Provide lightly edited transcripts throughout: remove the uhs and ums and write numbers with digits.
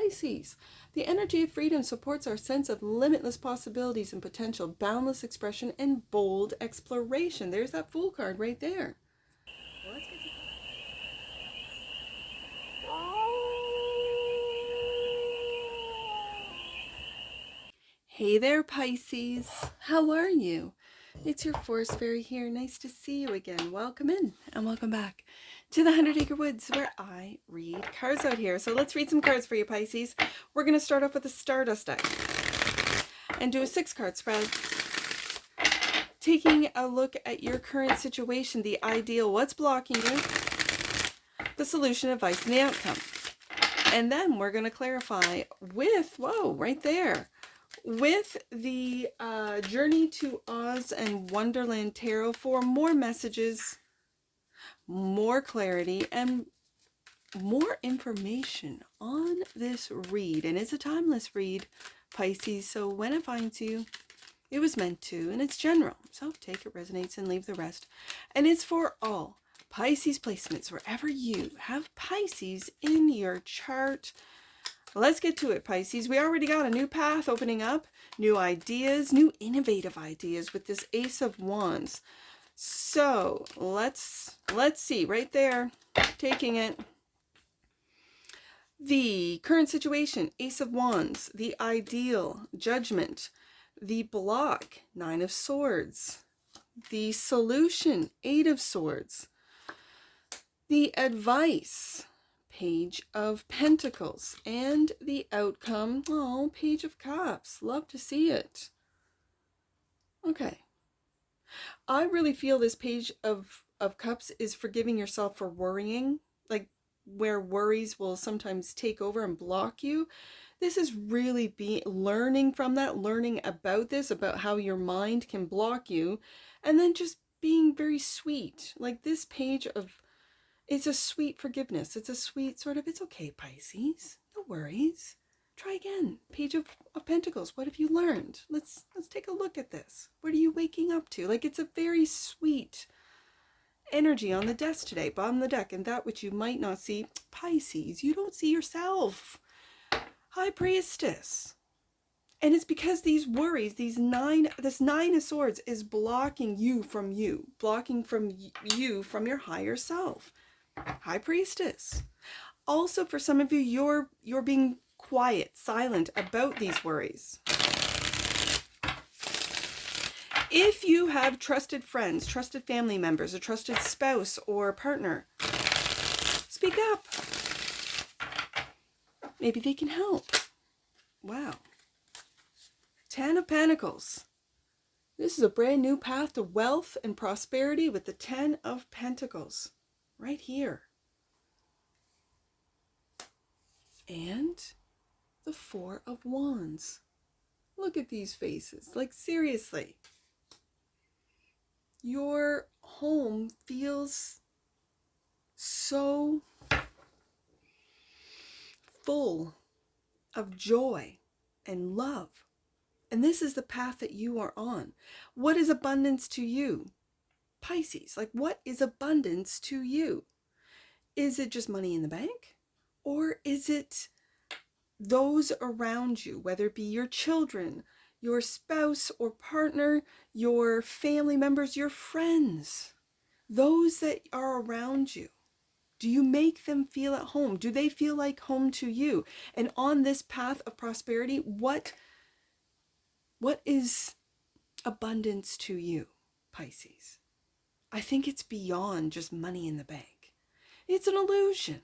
Pisces. The energy of freedom supports our sense of limitless possibilities and potential, boundless expression, and bold exploration. There's that Fool card right there. Well, let's get to... Hey there, Pisces. How are you? It's your Forest Fairy here. Nice to see you again. Welcome in and welcome back to the 100 Acre Woods, where I read cards out here. So let's read some cards for you, Pisces. We're going to start off with the Stardust deck and do a 6-card spread, taking a look at your current situation, the ideal, what's blocking you, the solution, advice, and the outcome. And then we're going to clarify with, whoa, right there, with the Journey to Oz and Wonderland Tarot for more messages, more clarity, and more information on this read. And it's a timeless read, Pisces, so when it finds you, it was meant to, and it's general. So take it, resonates, and leave the rest. And it's for all Pisces placements, wherever you have Pisces in your chart. Let's get to it, Pisces. We already got a new path opening up, new ideas, new innovative ideas with this Ace of Wands. So let's see right there, taking it. The current situation, Ace of Wands, the ideal, Judgment, the block, 9 of Swords, the solution, 8 of Swords, the advice, Page of Pentacles, and the outcome, oh, Page of Cups. Love to see it. Okay. I really feel this Page of Cups is forgiving yourself for worrying, like where worries will sometimes take over and block you. This is really learning from that, learning about this, about how your mind can block you, and then just being very sweet. Like this page of, it's a sweet forgiveness. It's a sweet sort of, it's okay, Pisces. No worries. Try again. Page of Pentacles. What have you learned? Let's take a look at this. What are you waking up to? Like it's a very sweet energy on the desk today, bottom of the deck, and that which you might not see, Pisces, you don't see yourself. High Priestess. And it's because these worries, this 9 of Swords is blocking you, blocking from you from your higher self. High Priestess. Also, for some of you, you're being quiet, silent about these worries. If you have trusted friends, trusted family members, a trusted spouse or partner, speak up. Maybe they can help. Wow. 10 of Pentacles. This is a brand new path to wealth and prosperity with the 10 of Pentacles right here. And the 4 of Wands. Look at these faces. Like seriously. Your home feels so full of joy and love. And this is the path that you are on. What is abundance to you? Pisces, like what is abundance to you? Is it just money in the bank? Or is it those around you, whether it be your children, your spouse or partner, your family members, your friends, those that are around you? Do you make them feel at home? Do they feel like home to you? And on this path of prosperity, what is abundance to you, Pisces? I think it's beyond just money in the bank. It's an illusion.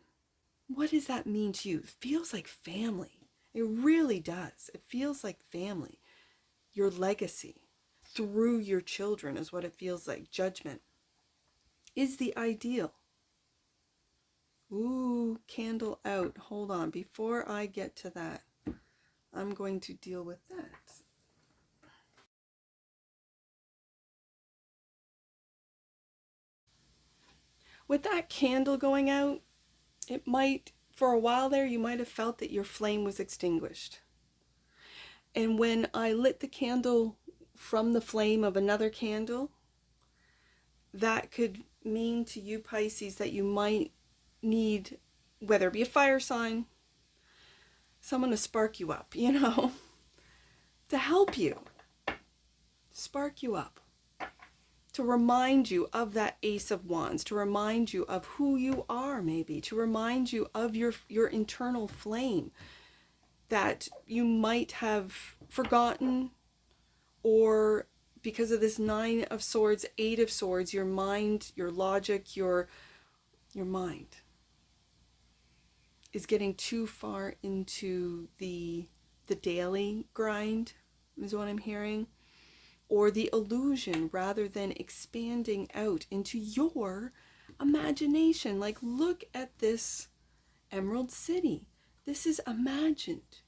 What does that mean to you? It feels like family. It really does. It feels like family. Your legacy through your children is what it feels like. Judgment is the ideal. Ooh, candle out. Hold on. Before I get to that, I'm going to deal with that. With that candle going out, it might, for a while there, you might have felt that your flame was extinguished. And when I lit the candle from the flame of another candle, that could mean to you, Pisces, that you might need, whether it be a fire sign, someone to spark you up, you know, to help you, spark you up, to remind you of that Ace of Wands, to remind you of who you are, maybe, to remind you of your internal flame that you might have forgotten, or because of this Nine of Swords, Eight of Swords, your mind, your logic, your mind is getting too far into the daily grind, is what I'm hearing, or the illusion, rather than expanding out into your imagination. Like, look at this Emerald City. This is imagined.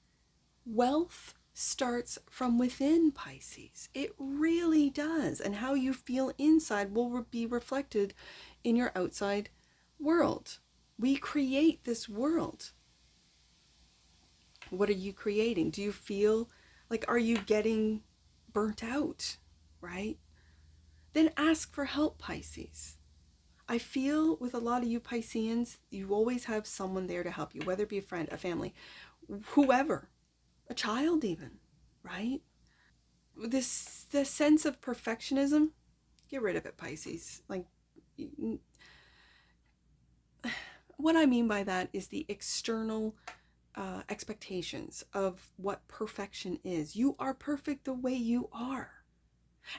Wealth starts from within, Pisces. It really does. And how you feel inside will be reflected in your outside world. We create this world. What are you creating? Do you feel like, are you getting burnt out, right? Then ask for help, Pisces. I feel with a lot of you Pisceans, you always have someone there to help you, whether it be a friend, a family, whoever, a child even, right? This sense of perfectionism, get rid of it, Pisces. Like, what I mean by that is the external expectations of what perfection is. You are perfect the way you are.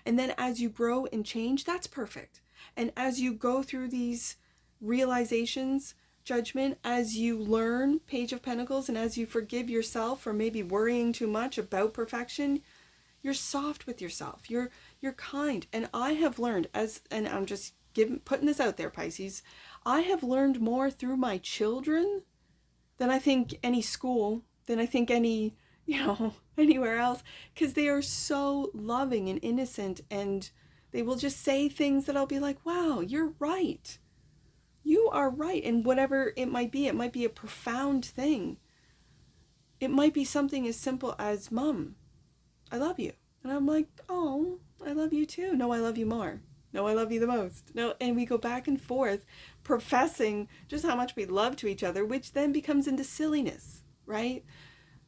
And then as you grow and change, that's perfect. And as you go through these realizations, judgment, as you learn, Page of Pentacles, and as you forgive yourself for maybe worrying too much about perfection, you're soft with yourself. You're kind. And I have learned, and I'm just putting this out there, Pisces, I have learned more through my children than I think any school, than I think any, anywhere else, because they are so loving and innocent, and they will just say things that I'll be like, wow, you're right. You are right. And whatever it might be a profound thing. It might be something as simple as, Mom, I love you. And I'm like, oh, I love you too. No, I love you more. No, I love you the most. No, and we go back and forth professing just how much we love to each other, which then becomes into silliness, right?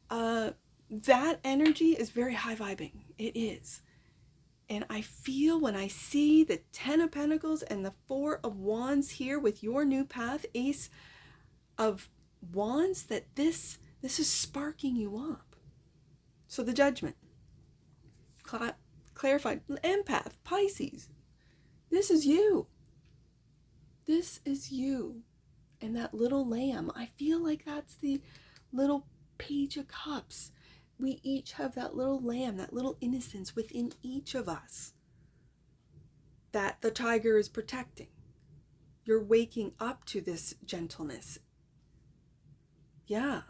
That energy is very high vibing. It is. And I feel when I see the Ten of Pentacles and the Four of Wands here with your new path, Ace of Wands, that this is sparking you up. So the Judgment, clarified, Empath, Pisces, this is you. This is you. And that little lamb, I feel like that's the little Page of Cups. We each have that little lamb, that little innocence within each of us that the tiger is protecting. You're waking up to this gentleness. Yeah,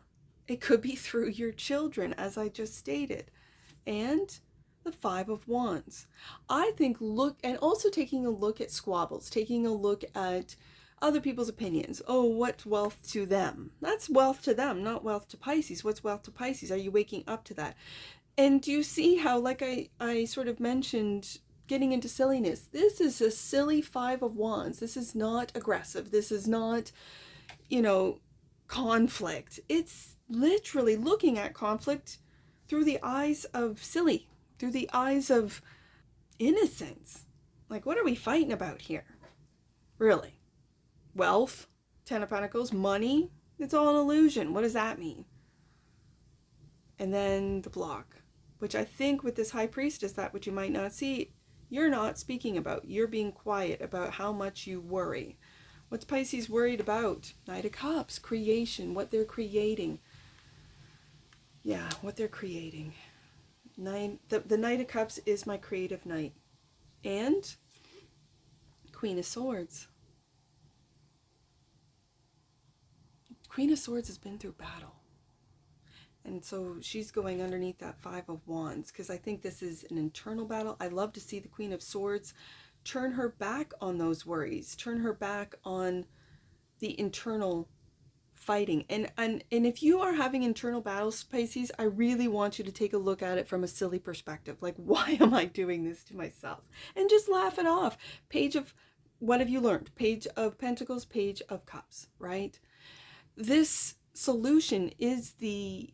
it could be through your children, as I just stated. And the Five of Wands. I think and also taking a look at squabbles, taking a look at other people's opinions. Oh, what's wealth to them? That's wealth to them, not wealth to Pisces. What's wealth to Pisces? Are you waking up to that? And do you see how, like I sort of mentioned, getting into silliness, this is a silly Five of Wands. This is not aggressive. This is not, conflict. It's literally looking at conflict through the eyes of silly, through the eyes of innocence. Like, what are we fighting about here? Really? Wealth, Ten of Pentacles, money, it's all an illusion. What does that mean? And then the block, which I think with this High Priestess, that which you might not see, you're not speaking about. You're being quiet about how much you worry. What's Pisces worried about? Knight of Cups, creation, what they're creating. Yeah, what they're creating. The Knight of Cups is my creative knight. And Queen of Swords. Queen of Swords has been through battle. And so she's going underneath that Five of Wands, because I think this is an internal battle. I love to see the Queen of Swords turn her back on those worries, turn her back on the internal fighting. And if you are having internal battles, Pisces, I really want you to take a look at it from a silly perspective. Like, why am I doing this to myself? And just laugh it off. What have you learned? Page of Pentacles, Page of Cups, right? This solution is the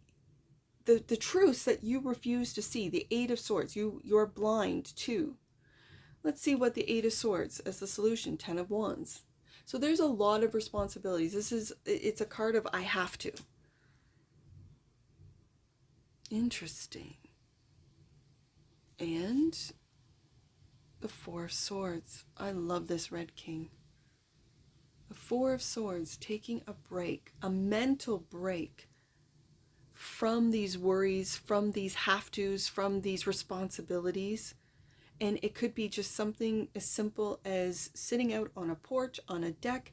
the truths that you refuse to see, the Eight of Swords, you're blind to. Let's see what the Eight of Swords as the solution, Ten of Wands. So there's a lot of responsibilities. It's a card of I have to. Interesting. And the Four of Swords. I love this Red King. The Four of Swords, taking a break, a mental break from these worries, from these have-tos, from these responsibilities. And it could be just something as simple as sitting out on a porch, on a deck,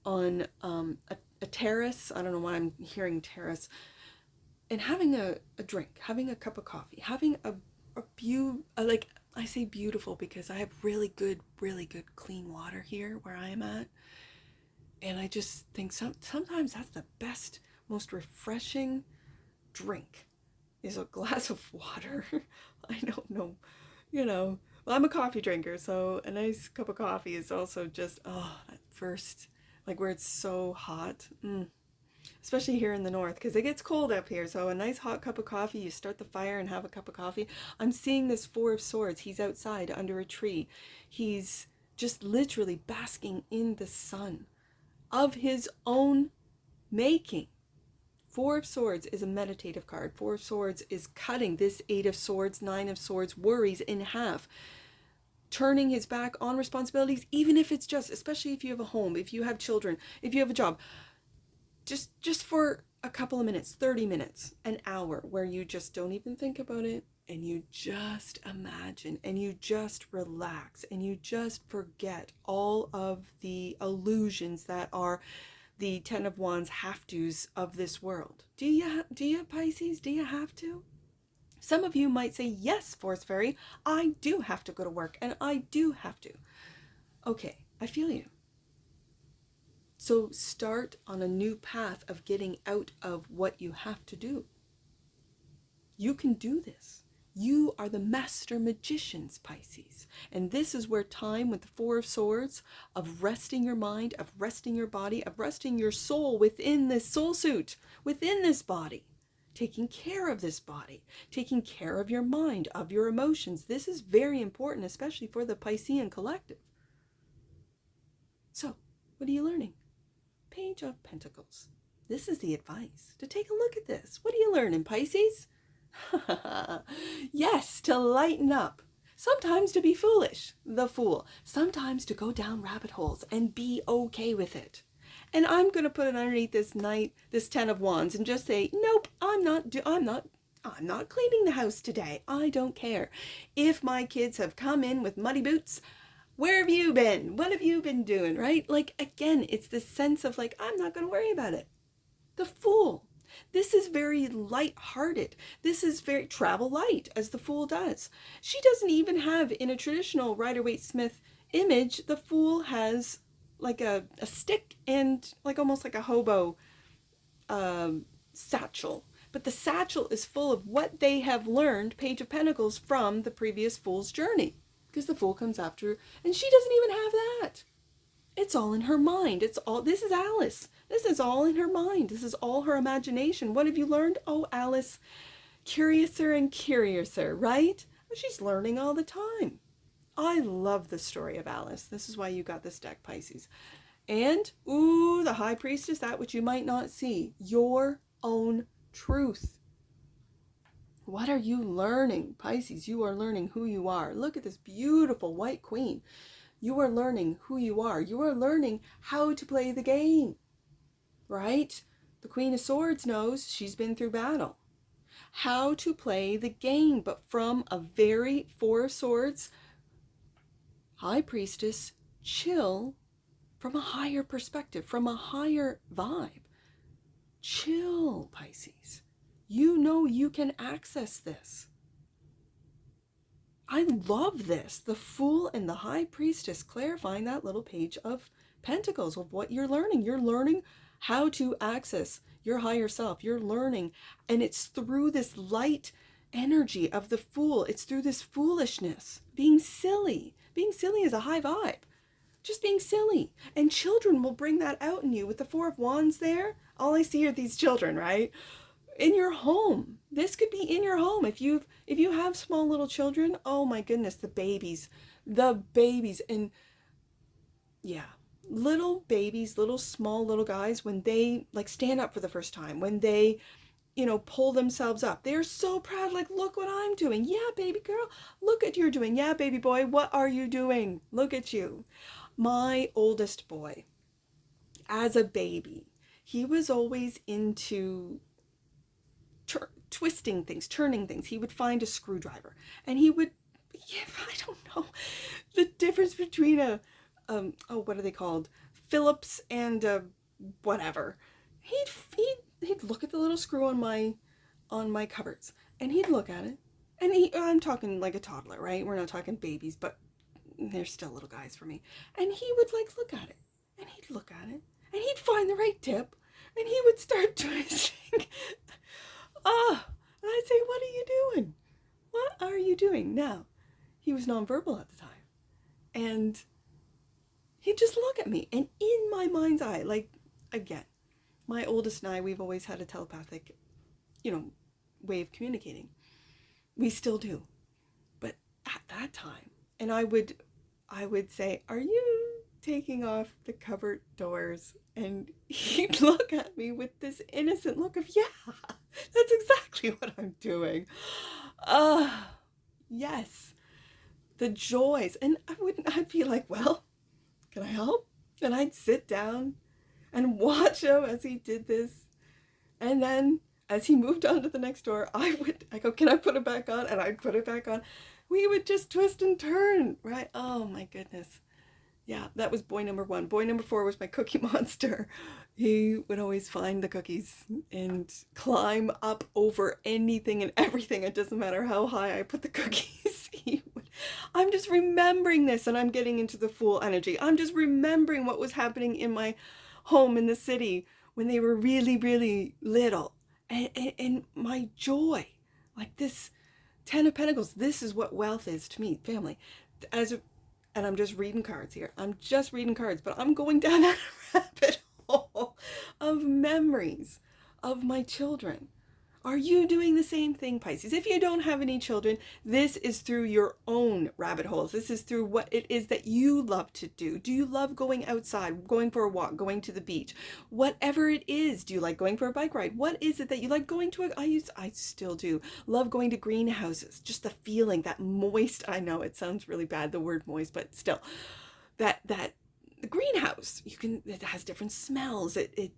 on a terrace. I don't know why I'm hearing terrace. And having a drink, having a cup of coffee, having like, I say beautiful because I have really good clean water here where I am at. And I just think sometimes that's the best, most refreshing drink is a glass of water. I don't know, well, I'm a coffee drinker, so a nice cup of coffee is also just, that first, like where it's so hot. Especially here in the north, because it gets cold up here. So a nice hot cup of coffee, you start the fire and have a cup of coffee. I'm seeing this Four of Swords. He's outside under a tree. He's just literally basking in the sun of his own making. Four of Swords is a meditative card. Four of Swords is cutting this Eight of Swords, Nine of Swords worries in half. Turning his back on responsibilities, even if it's just, especially if you have a home, if you have children, if you have a job. Just for a couple of minutes, 30 minutes, an hour, where you just don't even think about it, and you just imagine, and you just relax, and you just forget all of the illusions that are the Ten of Wands have-tos of this world. Do you Pisces? Do you have to? Some of you might say, yes, Force Fairy, I do have to go to work, and I do have to. Okay, I feel you. So start on a new path of getting out of what you have to do. You can do this. You are the master magicians, Pisces. And this is where time with the Four of Swords, of resting your mind, of resting your body, of resting your soul within this soul suit, within this body, taking care of this body, taking care of your mind, of your emotions. This is very important, especially for the Piscean collective. So, what are you learning? Page of Pentacles. This is the advice to take a look at this. What are you learning, Pisces? Yes, to lighten up. Sometimes to be foolish, the Fool. Sometimes to go down rabbit holes and be okay with it. And I'm going to put it underneath this Ten of Wands and just say, nope, I'm not cleaning the house today. I don't care. If my kids have come in with muddy boots, where have you been? What have you been doing, right? Like, again, it's this sense of like, I'm not going to worry about it. The Fool. This is very light-hearted. This is very travel light, as the Fool does. She doesn't even have, in a traditional Rider-Waite-Smith image, the Fool has like a stick and like almost like a hobo satchel. But the satchel is full of what they have learned, Page of Pentacles, from the previous Fool's journey. Because the Fool comes after her, and she doesn't even have that. It's all in her mind. This is Alice. This is all in her mind. This is all her imagination. What have you learned? Oh, Alice, curiouser and curiouser, right? She's learning all the time. I love the story of Alice. This is why you got this deck, Pisces. And, ooh, the High Priestess, that which you might not see. Your own truth. What are you learning, Pisces? You are learning who you are. Look at this beautiful white queen. You are learning who you are. You are learning how to play the game, right? The Queen of Swords knows, she's been through battle. How to play the game, but from a very Four of Swords, High Priestess, chill, from a higher perspective, from a higher vibe. Chill, Pisces. You know you can access this. I love this. The Fool and the High Priestess clarifying that little Page of Pentacles of what you're learning. You're learning how to access your higher self. You're learning, and it's through this light energy of the Fool. It's through this foolishness, being silly. Being silly is a high vibe. Just being silly. And children will bring that out in you. With the Four of Wands there, all I see are these children, right? in your home. This could be in your home. If you have small little children, oh my goodness, the babies. And yeah, little babies, little small little guys, when they like stand up for the first time, when they, pull themselves up, they're so proud, like, look what I'm doing. Yeah, baby girl, look at you're doing. Yeah, baby boy, what are you doing? Look at you. My oldest boy, as a baby, he was always into twisting things, turning things. He would find a screwdriver and he would, yeah, I don't know the difference between what are they called? Phillips and whatever. He'd look at the little screw on my cupboards and he'd look at it. And I'm talking like a toddler, right? We're not talking babies, but they're still little guys for me. And he would like look at it and he'd look at it and he'd find the right tip and he would start twisting. And I'd say, what are you doing? What are you doing? Now, he was nonverbal at the time. And he'd just look at me. And in my mind's eye, like, again, my oldest and I, we've always had a telepathic, way of communicating. We still do. But at that time, and I would say, are you taking off the cupboard doors? And he'd look at me with this innocent look of, yeah, that's exactly what I'm doing. Yes, the joys. And I'd be like, well, can I help? And I'd sit down and watch him as he did this. And then as he moved on to the next door, I go, can I put it back on? And I'd put it back on. We would just twist and turn, right? Oh my goodness. Yeah, that was boy number 1. Boy number 4 was my cookie monster. He would always find the cookies and climb up over anything and everything. It doesn't matter how high I put the cookies. I'm just remembering this and I'm getting into the Fool energy. I'm just remembering what was happening in my home in the city when they were really, really little. And my joy, like this 10 of Pentacles, this is what wealth is to me, family. And I'm just reading cards here. I'm just reading cards, but I'm going down that rabbit hole of memories of my children. Are you doing the same thing, Pisces? If you don't have any children, this is through your own rabbit holes. This is through what it is that you love to do. Do you love going outside, going for a walk, going to the beach? Whatever it is, do you like going for a bike ride? What is it that you like going to? I still do. Love going to greenhouses. Just the feeling, that moist, I know it sounds really bad, the word moist, but still, that the greenhouse, it has different smells, it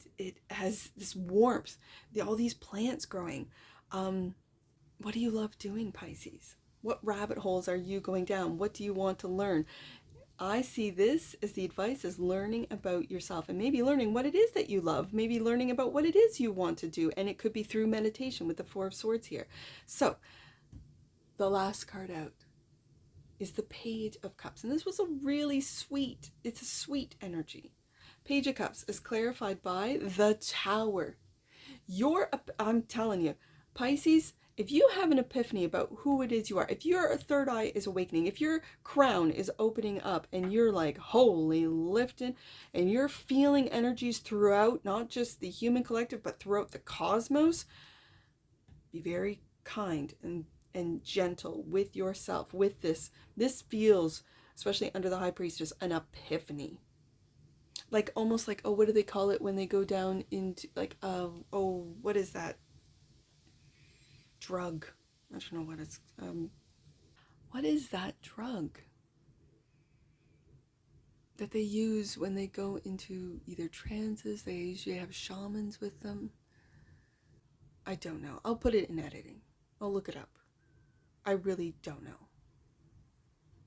has this warmth, all these plants growing. What do you love doing, Pisces? What rabbit holes are you going down? What do you want to learn? I see this as the advice is learning about yourself and maybe learning what it is that you love, maybe learning about what it is you want to do, and it could be through meditation with the 4 of Swords here. So the last card out is the Page of Cups. And this was a really sweet, it's a sweet energy. Page of Cups is clarified by the Tower. I'm telling you, Pisces, if you have an epiphany about who it is you are, if your third eye is awakening, if your crown is opening up and you're like, holy lifting, and you're feeling energies throughout, not just the human collective, but throughout the cosmos, be very kind and gentle with yourself, with this. This feels, especially under the High Priestess, an epiphany. Like almost like, what do they call it when they go down into like, what is that drug? I don't know what it's, what is that drug that they use when they go into either trances? They usually have shamans with them. I don't know. I'll put it in editing. I'll look it up. I really don't know.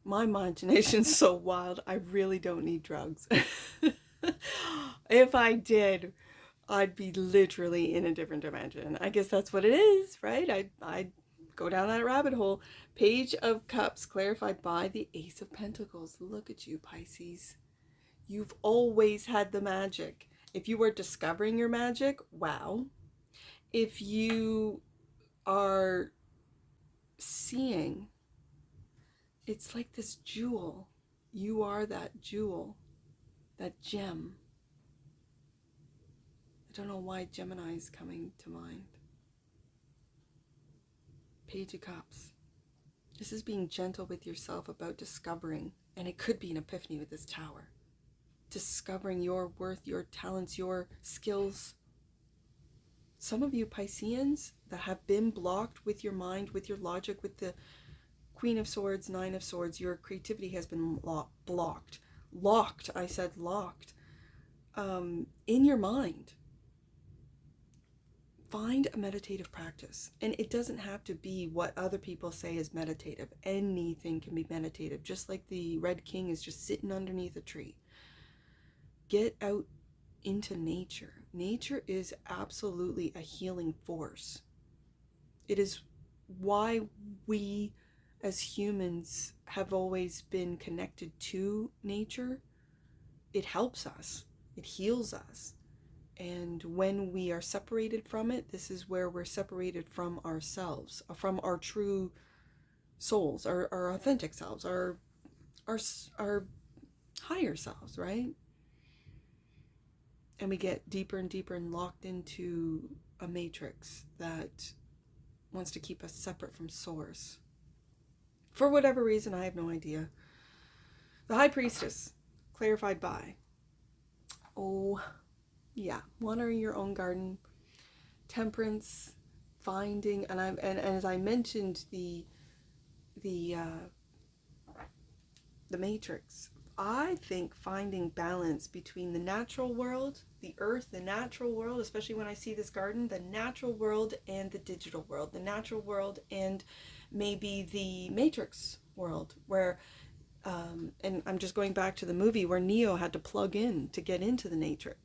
My imagination's so wild, I really don't need drugs. If I did, I'd be literally in a different dimension. I guess that's what it is, right? I'd go down that rabbit hole. Page of Cups clarified by the Ace of Pentacles. Look at you, Pisces. You've always had the magic. If you are discovering your magic, wow. If you are seeing, it's like this jewel. You are that jewel, that gem. I don't know why Gemini is coming to mind. Page of Cups. This is being gentle with yourself about discovering, and it could be an epiphany with this Tower. Discovering your worth, your talents, your skills. Some of you Pisceans that have been blocked with your mind, with your logic, with the Queen of Swords, Nine of Swords, your creativity has been blocked. Locked, I said locked. In your mind. Find a meditative practice. And it doesn't have to be what other people say is meditative. Anything can be meditative. Just like the Red King is just sitting underneath a tree. Get out into nature. Nature is absolutely a healing force. It is why we as humans have always been connected to nature. It helps us. It heals us. And when we are separated from it, this is where we're separated from ourselves, from our true souls, our authentic selves, our higher selves, right? And we get deeper and deeper and locked into a matrix that wants to keep us separate from source. For whatever reason, I have no idea. The High Priestess, clarified by, oh, yeah, watering your own garden, temperance, finding, and as I mentioned the matrix, I think finding balance between the natural world, the earth, the natural world, especially when I see this garden, the natural world and the digital world, the natural world and maybe the matrix world, where and I'm just going back to the movie where Neo had to plug in to get into the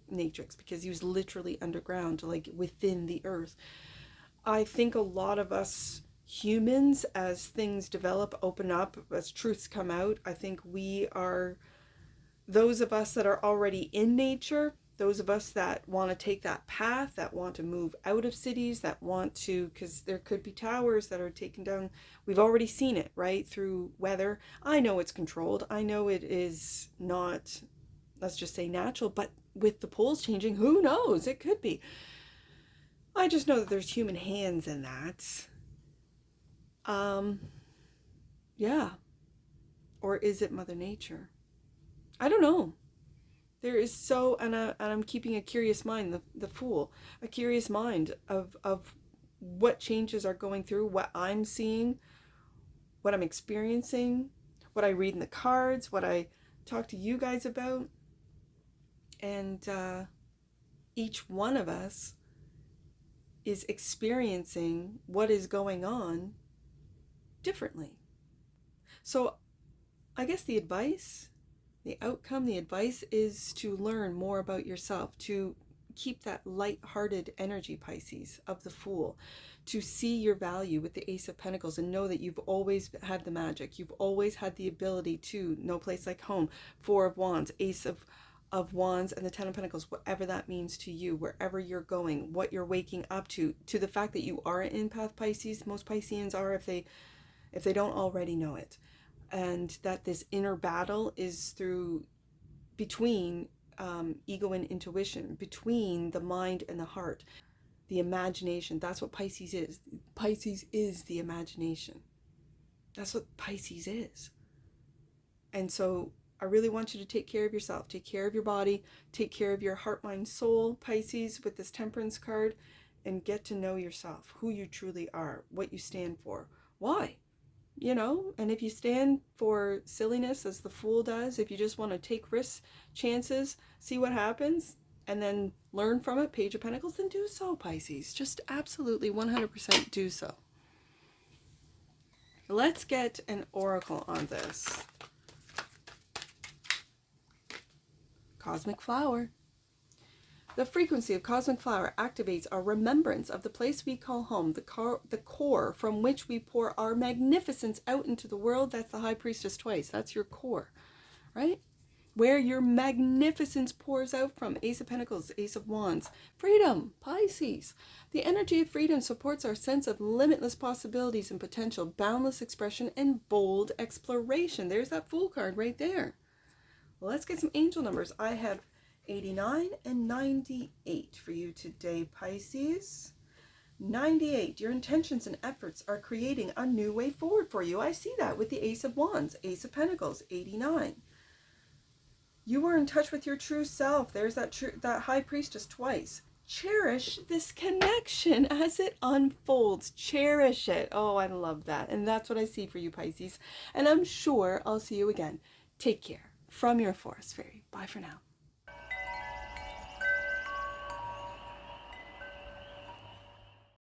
matrix because he was literally underground, like within the earth. I think a lot of us humans, as things develop, open up, as truths come out, I think we are those of us that are already in nature, those of us that want to take that path, that want to move out of cities, that want to, because there could be towers that are taken down. We've already seen it, right? Through weather. I know it's controlled. I know it is not, let's just say natural, but with the poles changing, who knows? It could be. I just know that there's human hands in that. Yeah. Or is it Mother Nature? I don't know. There is so, and I'm keeping a curious mind, the Fool, a curious mind of what changes are going through, what I'm seeing, what I'm experiencing, what I read in the cards, what I talk to you guys about. And each one of us is experiencing what is going on differently. So I guess the advice, the outcome, the advice is to learn more about yourself, to keep that light-hearted energy, Pisces, of the Fool, to see your value with the Ace of Pentacles and know that you've always had the magic. You've always had the ability to, no place like home, Four of Wands, Ace of Wands, and the Ten of Pentacles, whatever that means to you, wherever you're going, what you're waking up to the fact that you are an empath, Pisces. Most Pisceans are if they don't already know it. And that this inner battle is between ego and intuition, between the mind and the heart, the imagination. That's what Pisces is. Pisces is the imagination. That's what Pisces is. And so I really want you to take care of yourself, take care of your body, take care of your heart, mind, soul, Pisces, with this Temperance card, and get to know yourself, who you truly are, what you stand for, why. You know, and if you stand for silliness as the Fool does, if you just want to take risks, chances, see what happens, and then learn from it, Page of Pentacles, then do so, Pisces. Just absolutely 100% do so. Let's get an oracle on this. Cosmic Flower. The frequency of Cosmic Flower activates our remembrance of the place we call home, the core from which we pour our magnificence out into the world. That's the High Priestess twice. That's your core, right? Where your magnificence pours out from. Ace of Pentacles, Ace of Wands. Freedom, Pisces. The energy of freedom supports our sense of limitless possibilities and potential, boundless expression, and bold exploration. There's that Fool card right there. Well, let's get some angel numbers. I have 89 and 98 for you today, Pisces. 98, your intentions and efforts are creating a new way forward for you. I see that with the Ace of Wands. Ace of Pentacles, 89. You are in touch with your true self. There's that High Priestess twice. Cherish this connection as it unfolds. Cherish it. Oh, I love that. And that's what I see for you, Pisces. And I'm sure I'll see you again. Take care. From your Forest Fairy. Bye for now.